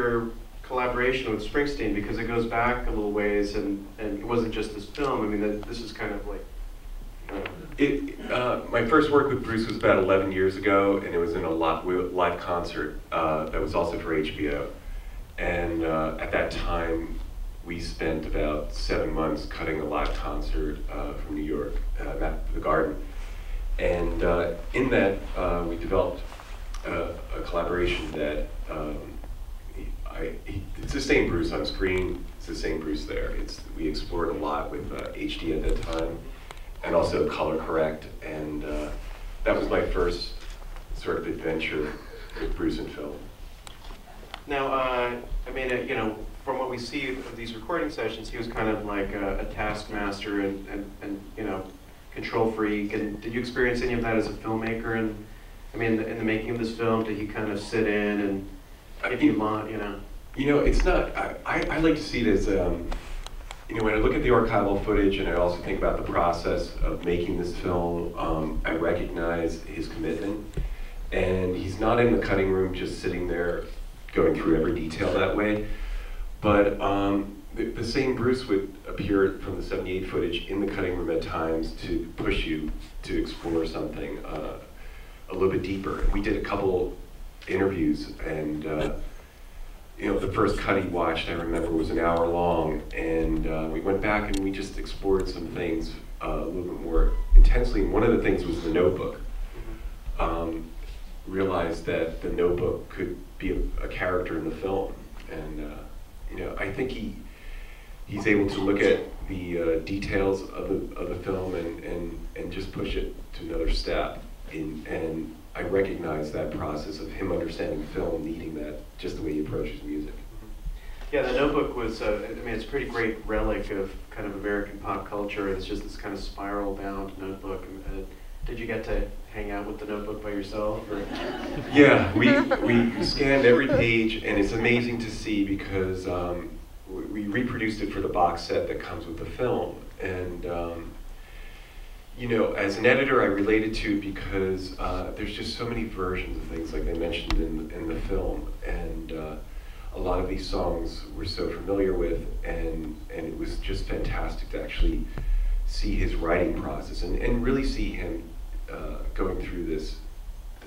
your collaboration with Springsteen, because it goes back a little ways, and it wasn't just this film. I mean, this is kind of like. My first work with Bruce was about 11 years ago, and it was in a live concert that was also for HBO. And at that time, we spent about 7 months cutting a live concert from New York at the Garden. And in that, we developed a collaboration that it's the same Bruce on screen, it's the same Bruce there. We explored a lot with HD at that time, and also color correct, and that was my first sort of adventure with Bruce in film. Now, I mean, you know, from what we see of these recording sessions, he was kind of like a taskmaster and you know, control freak. And did you experience any of that as a filmmaker? And I mean, in the making of this film, did he kind of sit in and give you lot, you know? You know, it's not. I like to see it as. You know, when I look at the archival footage and I also think about the process of making this film, I recognize his commitment. And he's not in the cutting room just sitting there going through every detail that way. But the same Bruce would appear from the '78 footage in the cutting room at times to push you to explore something a little bit deeper. And we did a couple interviews, and you know, the first cut he watched, I remember, was an hour long, and we went back and we just explored some things a little bit more intensely. And one of the things was the notebook. Realized that the notebook could be a character in the film, and you know, I think he's able to look at the details of the film and just push it to another step. And I recognize that process of him understanding film, needing that, just the way he approaches music. Yeah, the notebook was, I mean, it's a pretty great relic of kind of American pop culture. It's just this kind of spiral-bound notebook. Did you get to hang out with the notebook by yourself? Or? Yeah, we scanned every page, and it's amazing to see because we reproduced it for the box set that comes with the film. And you know, as an editor, I related to it because there's just so many versions of things, like they mentioned in the film, and a lot of these songs we're so familiar with, and it was just fantastic to actually see his writing process and really see him going through this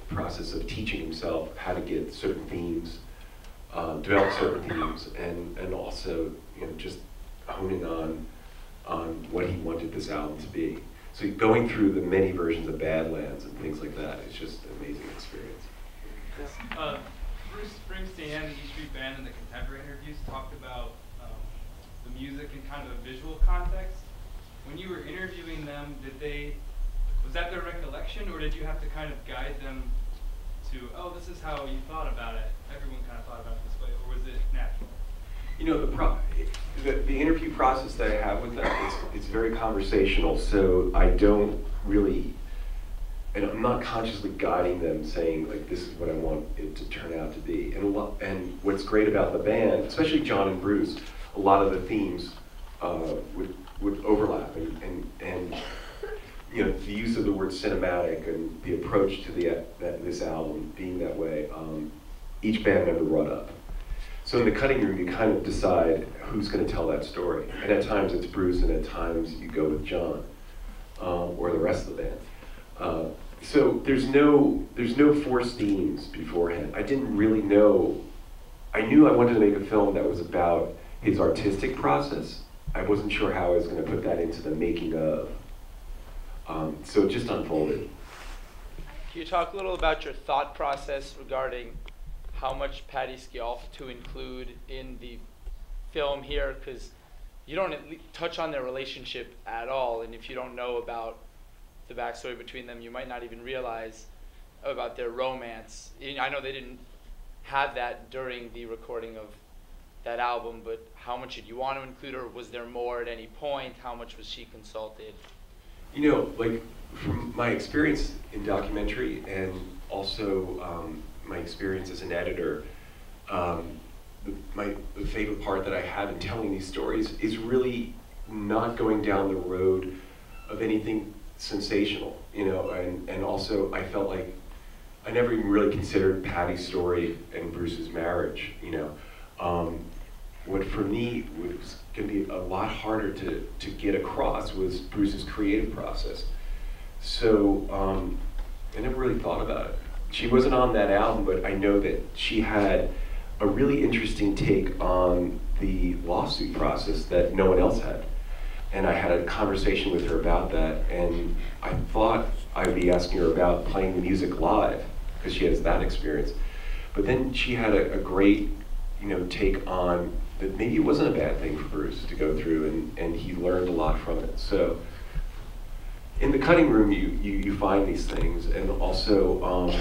process of teaching himself how to get certain themes, develop certain themes, and also, you know, just honing on what he wanted this album to be. So going through the many versions of Badlands and things like that is just an amazing experience. Bruce Springsteen and the E Street Band in the contemporary interviews talked about the music in kind of a visual context. When you were interviewing them, was that their recollection, or did you have to kind of guide them to, oh, this is how you thought about it, everyone kind of thought about it this way, or was it natural? You know, the interview process that I have with them, it's very conversational, so I don't really, and I'm not consciously guiding them saying, like, this is what I want it to turn out to be. And what's great about the band, especially John and Bruce, a lot of the themes would overlap, and you know, the use of the word cinematic and the approach to this album being that way, each band member brought up. So in the cutting room, you kind of decide who's going to tell that story. And at times it's Bruce, and at times you go with John, or the rest of the band. So there's no forced themes beforehand. I didn't really know. I knew I wanted to make a film that was about his artistic process. I wasn't sure how I was going to put that into the making of. So it just unfolded. Can you talk a little about your thought process regarding how much Patti Scialfa to include in the film here? Because you don't touch on their relationship at all, and if you don't know about the backstory between them, you might not even realize about their romance. I know they didn't have that during the recording of that album, but how much did you want to include her? Was there more at any point? How much was she consulted? You know, like, from my experience in documentary and also my experience as an editor, the favorite part that I have in telling these stories is really not going down the road of anything sensational, you know, and also I felt like I never even really considered Patti's story and Bruce's marriage, you know. what for me was going to be a lot harder to get across was Bruce's creative process. So I never really thought about it. She wasn't on that album, but I know that she had a really interesting take on the lawsuit process that no one else had. And I had a conversation with her about that, and I thought I'd be asking her about playing the music live, because she has that experience. But then she had a great, take on that maybe it wasn't a bad thing for Bruce to go through, and he learned a lot from it. So in the cutting room, you find these things, and also,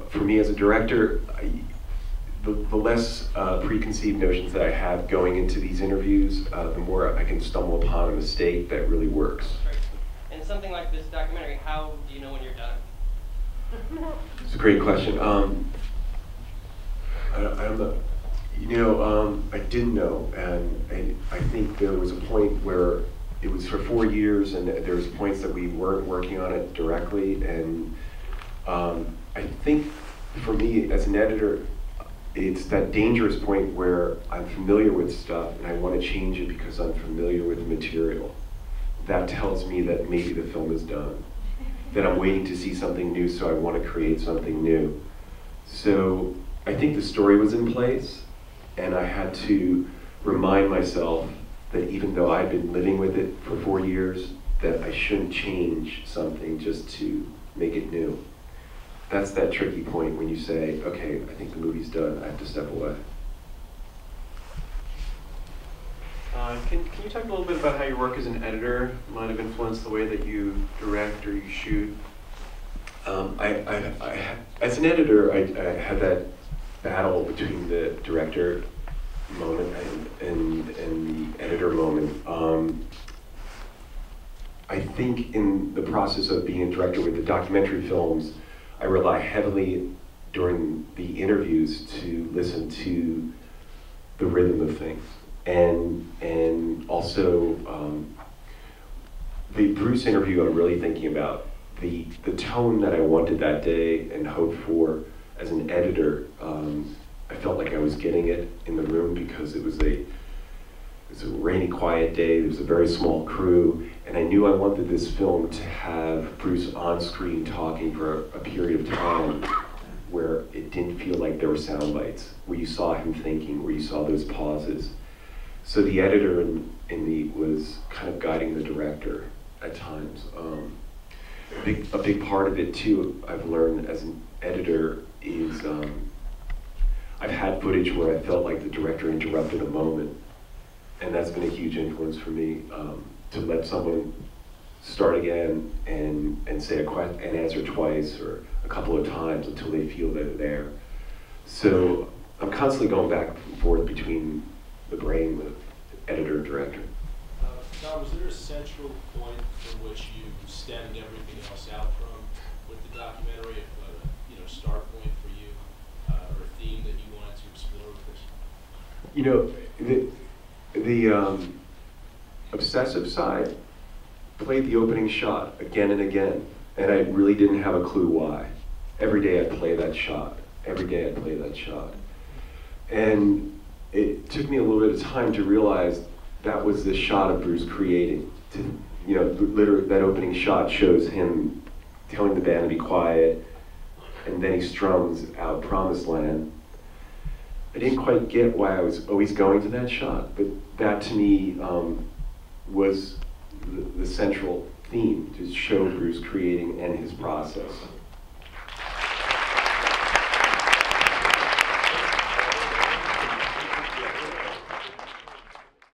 for me as a director, the less preconceived notions that I have going into these interviews, the more I can stumble upon a mistake that really works. Right. And something like this documentary, how do you know when you're done? It's a great question. I don't know. I didn't know, and I think there was a point where it was for 4 years, and there was points that we weren't working on it directly, and I think for me as an editor, it's that dangerous point where I'm familiar with stuff and I want to change it because I'm familiar with the material. That tells me that maybe the film is done, that I'm waiting to see something new, so I want to create something new. So I think the story was in place, and I had to remind myself that even though I'd been living with it for 4 years, that I shouldn't change something just to make it new. That's that tricky point when you say, okay, I think the movie's done, I have to step away. Can you talk a little bit about how your work as an editor might have influenced the way that you direct or you shoot? As an editor, I had that battle between the director moment and the editor moment. I think in the process of being a director with the documentary films, I rely heavily during the interviews to listen to the rhythm of things. And also, the Bruce interview, I'm really thinking about the tone that I wanted that day and hoped for as an editor. I felt like I was getting it in the room because it was a rainy, quiet day. There was a very small crew, and I knew I wanted this film to have Bruce on screen talking for a period of time where it didn't feel like there were sound bites, where you saw him thinking, where you saw those pauses. So the editor in me was kind of guiding the director at times. A big part of it too, I've learned as an editor is I've had footage where I felt like the director interrupted a moment, and that's been a huge influence for me, to let someone start again and say and answer twice or a couple of times until they feel they're there. So I'm constantly going back and forth between the brain with editor and director. Thom, was there a central point from which you stemmed everything else out from with the documentary, a start point for you, or a theme that you wanted to explore with this? The obsessive side played the opening shot again and again, and I really didn't have a clue why. Every day I'd play that shot. Every day I'd play that shot. And it took me a little bit of time to realize that was the shot of Bruce creating. Literally, that opening shot shows him telling the band to be quiet, and then he strums out Promised Land. I didn't quite get why I was always going to that shot, but that to me was the central theme, to show Bruce creating and his process.